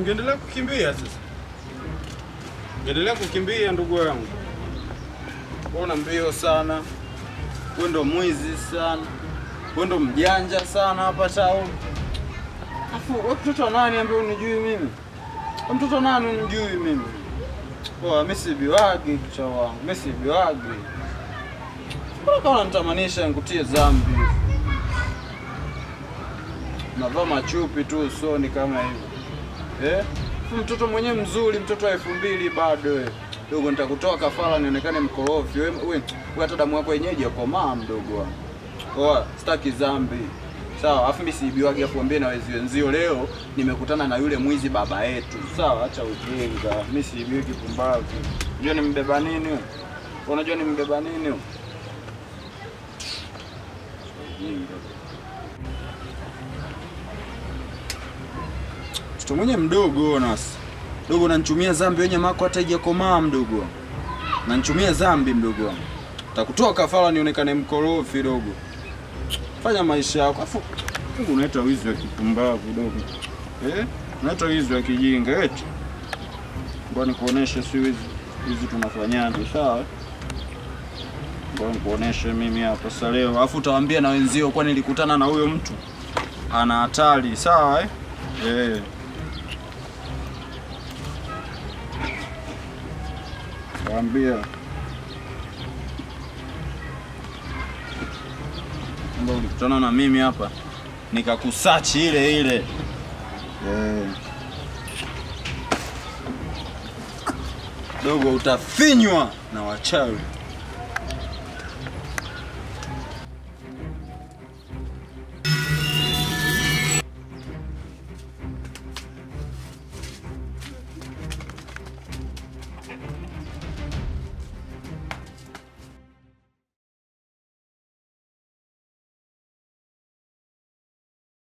Ungeendelea kukimbia sasa. Ungeendelea kukimbia ndugu yangu. Una mbio sana. Wewe ndo mwizi sana. Wewe ndo mjanja sana hapa town. Afu wewe mtoto nani ambaye unijui mimi? Mtoto nani unijui mimi? Poa, mimi si biwagi kichwa wangu. Mimi si biwagi. Mbona kama unanitamanisha nikutie dhambi? Navaa machupi tu usoni kama hivyo. Mtoto mwenyewe mzuri, mtoto wa 2000 bado wewe. Dogo nitakutoa kafara nionekane mkorofi. Wewe hata damu yako yenyewe yakomaa mdogo wangu. Poa, sitaki dhambi. Sawa, afu mimi siibiwagi afu ambie na wenzio leo nimekutana na yule mwizi baba yetu. Sawa, acha ujinga. Mimi siibiwi kipumbavu. Unajua nimbeba nini wewe? Unajua nimbeba nini wewe? Mtoto mwenye mdogo nasi. Dogo unanichumia dhambi wenye mako hata haijakomaa mdogo. Unanichumia dhambi mdogo wangu. Nitakutoa kafara nionekane mkorofi dogo. Fanya maisha yako. Afu Mungu unaita wizi wa kipumbavu dogo. Unaita wizi wa kijinga eti. Ngoja nikuoneshe si wizi tunafanyaje, sawa? Ngoja nikuoneshe mimi hapa sasa leo. Afu utawaambia na wenzio kwa nilikutana na huyo mtu. Ana hatari, sawa Waambia. Mbona ulikutana na mimi hapa nikakusearch ile. Dogo utafinywa na wachawi.